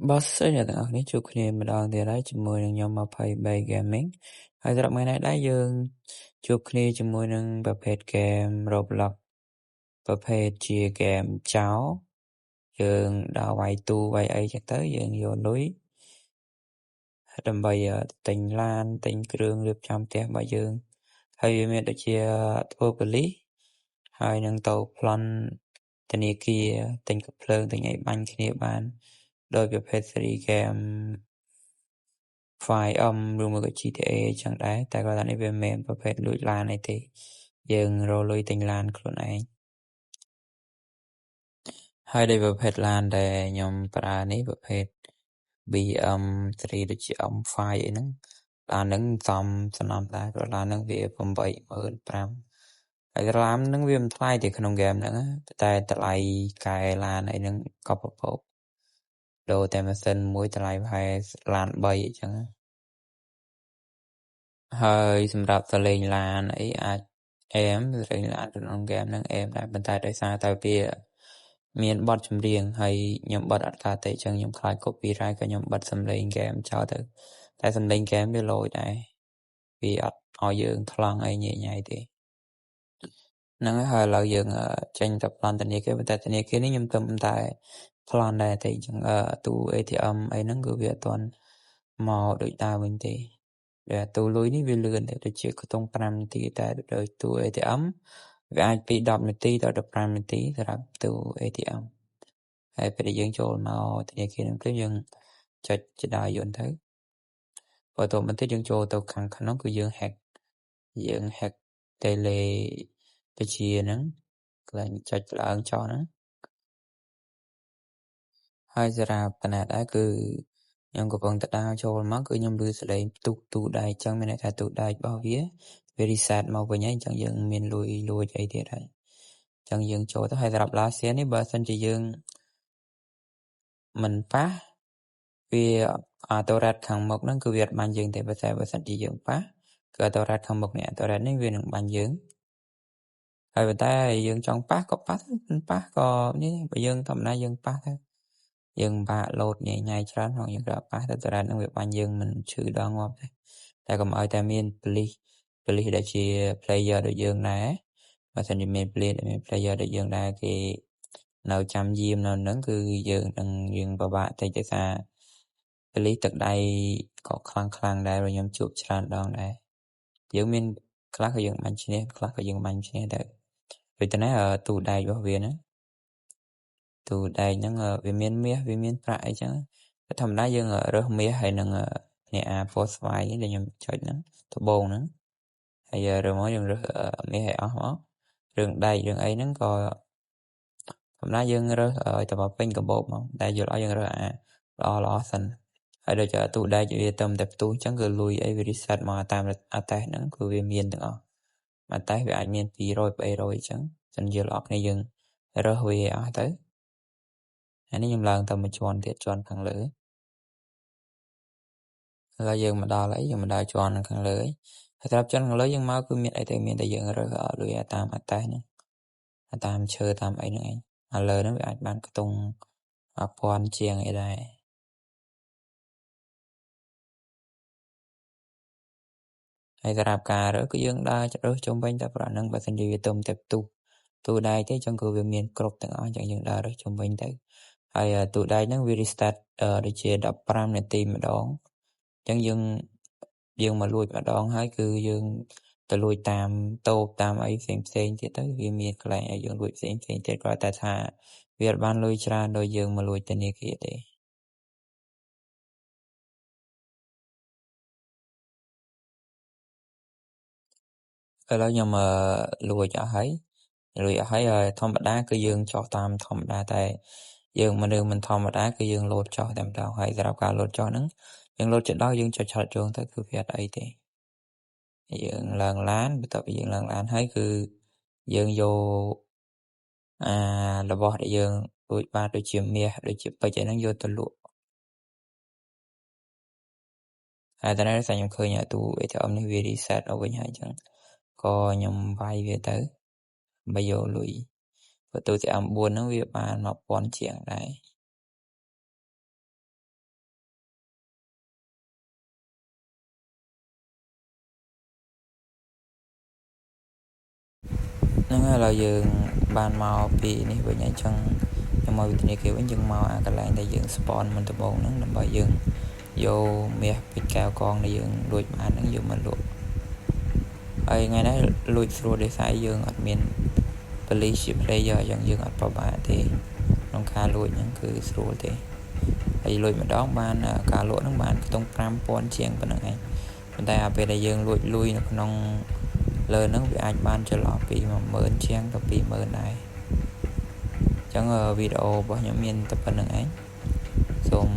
Boss អ្នកទាំងអស់គ្នាជួបគ្នាម្ដងទៀតហើយជាមួយនឹងខ្ញុំ23 Gaming ហើយសម្រាប់ថ្ងៃនេះដែរយើងជួបគ្នាជាមួយនឹងប្រភេទ game Roblox ប្រភេទជាហ្គេមចោលយើងដល់វាយទូវាយអីចឹងទៅយើងយកលុយដើម្បីទិញឡានទិញគ្រឿងរៀបចំផ្ទះរបស់យើងហើយវាមានដូចជាធ្វើប៉ូលីសហើយនឹងទៅប្លន់ធនាគារទិញកាភ្លើងទិញអីបាញ់គ្នាបានដោយប្រភេទ series game 5M ឬមួយក៏ GTA ចឹងដែរតែគាត់ថានេះវាមិនមែនប្រភេទលួចឡានអីទេយើងរកលុយទិញឡានខ្លួនឯងហើយដោយប្រភេទឡានដែលខ្ញុំប្រើនេះប្រភេទ BM3 ដូចជា M5 អីហ្នឹងឡានហ្នឹងសំណំដែរព្រោះឡានហ្នឹងវា 85,000 ហើយឡានហ្នឹងវាមិនថ្លៃទេក្នុងហ្គេមហ្នឹងតែតម្លៃកែឡានអីហ្នឹងក៏ពពកដូរតែម៉ាស៊ីនមួយតម្លៃប្រហែល1.3 អីចឹងហើយសម្រាប់សលេងឡានអីអាចអេមសលេងឡានក្នុងហ្គេមហ្នឹងអេមដែរប៉ុន្តែដោយសារតែវាមានបទចម្រៀងហើយខ្ញុំបិទអត់កើតទេចឹងខ្ញុំខ្លាច copyright ក៏ខ្ញុំបិទសំឡេងហ្គេមចោលទៅតែសំឡេងហ្គេមវាលយដែរវាអត់ឲ្យយើងថ្លង់អីញ៉ៃញ៉ៃទេហ្នឹងហើយឥឡូវយើងចេញទៅប្លន់ធនាគារប៉ុន្តែធនាគារនេះខ្ញុំទៅតែប្លន់ដែរតែអញ្ចឹងទូ ATM អីហ្នឹងគឺវាអត់ទាន់មកដូចដើមវិញទេតែទូលុយនេះវាលឿនតែដូចជាខ្ទង់5នាទីតែដោយទូ ATM វាអាចពី10នាទីដល់15នាទីសម្រាប់ទូ ATM ហើយពេលយើងចូលមកធនាគារនឹងព្រមយើងចុចចដាយយន្តទៅបន្តមកទៀតយើងចូលទៅខាងក្នុងគឺយើង hack tele ទៅជាហ្នឹងកន្លែងចុចឡើងចោលហ្នឹងហើយសារ៉ាបណាដែរគឺខ្ញុំកំពុងតដើរចូលមកគឺខ្ញុំឮសលេងទូដែកចឹងមានន័យថាទូដែករបស់វា reset មកវិញហើយអញ្ចឹងយើងមានលួចអីទៀតហើយអញ្ចឹងយើងចូលទៅហើយសម្រាប់ last year នេះបើសិនជាយើងមិនប៉ះវាតរ៉ាត់ខាងមុខហ្នឹងគឺវាអត់បាញ់យើងទេបើសិនជាយើងប៉ះគឺតរ៉ាត់ខាងមុខនេះតរ៉ាត់នេះវានឹងបាញ់យើងហើយប៉ុន្តែយើងចង់ប៉ះក៏ប៉ះមិនប៉ះក៏នេះបើយើងធម្មតាយើងប៉ះទៅយើងបាក់លោតញ៉ៃញ៉ៃច្រើនផងយើងក៏ប៉ះទៅតរ៉ាត់ហ្នឹងវាបាញ់យើងមិនឈឺដល់ងាប់ទេតែកុំឲ្យតែមានប៉ូលីសដែលជា player ដូចយើងដែរបើសិនជាមាន player ដូចយើងដែរគេនៅចាំយាមនៅហ្នឹងគឺយើងពិបាកតិចដោយសារប៉ូលីសទឹកដៃក៏ខ្លាំងដែរខ្ញុំជួបច្រើនដងដែរយើងមានខ្លះក៏យើងបាញ់ឈ្នះខ្លះក៏យើងបាញ់ឈ្នះដែរដូចតែណាទូដែករបស់វាណាទូដែកហ្នឹងវាមានមាសវាមានប្រាក់អីចឹងធម្មតាយើងរើសមាសហើយនឹងអ្នកពណ៌ស្វាយដែលខ្ញុំចុចហ្នឹងដបងហ្នឹងហើយរើសមកយើងរើសមាសឲ្យអស់មករឿងដែករឿងអីហ្នឹងក៏ធម្មតាយើងរើសឲ្យតែពេញកាបូបមកតែយល់ឲ្យយើងរើសល្អសិនហើយដូចទូដែកវាទៅតែផ្ទុះចឹងគឺលុយអីវា reset មកតាមអតេសហ្នឹងគឺវាមានទាំងអស់អតេសវាអាចមាន200 300អញ្ចឹងសិនយល់អស់គ្នាយើងរើសវាអស់ទៅហើយនេះខ្ញុំឡើងទៅមួយជាន់ទៀតជាន់ខាងលើឥឡូវយើងមកដល់ហើយយើងមកដល់ជាន់ខាងលើហើយសម្រាប់ជាន់ខាងលើយើងមកគឺមានអីទៅមានតែយើងរើសលុយតាមអតេសហ្នឹងតាមឈើតាមអីហ្នឹងឯងឥឡូវហ្នឹងវាអាចបានខ្ទង់1000ជាងអីដែរហើយសម្រាប់ការរើសគឺយើងដើររើសជុំវិញតែប្រហែលហ្នឹងបើសិនជាវាទុំតែទូដែកទេអញ្ចឹងគឺវាមានគ្រប់ទាំងអស់អញ្ចឹងយើងដើររើសជុំវិញទៅហើយទូដែកហ្នឹងវា restart ដូចជា15នាទីម្ដងអញ្ចឹងយើងមកលួចម្ដងហើយគឺយើងទៅលួចតាមតូបតាមអីផ្សេងទៀតទៅវាមានកន្លែងឲ្យយើងលួចផ្សេងទៀតគាត់តែថាវាអត់បានលុយច្រើនដោយយើងមកលួចធនាគារទេឥឡូវខ្ញុំលួចអស់ហើយធម្មតាគឺយើងចោះតាមធម្មតាតែយើងមនុស្សមិនធម្មតាគឺយើងលោតចោះតែម្ដងហើយសម្រាប់ការលោតចោះហ្នឹងយើងលោតចដោលយើងចុចឆាត់ជងទៅគឺវាអត់អីទេយើងឡើងឡានបន្ទាប់ពីយើងឡើងឡានហើយគឺយើងយករបស់ដែលយើងលួចបានដូចជាមាសដូចជាពេជ្រអីហ្នឹងយកទៅលក់ហើយតែនេះខ្ញុំឃើញទូ ATM នេះវា reset មកវិញហើយអញ្ចឹងក៏ខ្ញុំវាយវាទៅបើយកលុយបើទូ ATM 4ហ្នឹងវាបាន1000ជាងដែរ ហ្នឹងហើយឡើយយើងបានមកពីនេះវិញអញ្ចឹងខ្ញុំមកវិធានគេវិញយើងមកអាកន្លែងដែលយើង spawn មុនដំបូងហ្នឹងដើម្បីយើងយកមាសពេជ្រកែវកងដែលយើងលួចបានហ្នឹងយកមកលក់ហើយថ្ងៃនេះលួចស្រួលដោយសារយើងអត់មាន police ជា player អញ្ចឹងយើងអត់ប្របាទេក្នុងការលួចហ្នឹងគឺស្រួលទេហើយលួចម្ដងបានការលក់ហ្នឹងបានខ្ទង់ 5000 ជាងប៉ុណ្្នឹងឯងប៉ុន្តែពេលដែលយើងលួចលុយនៅក្នុងលើហ្នឹងវាអាចបានចន្លោះពី 10000 ជាងទៅ 20000 ដែរអញ្ចឹងវីដេអូរបស់ខ្ញុំមានតែប៉ុណ្្នឹងឯងសូម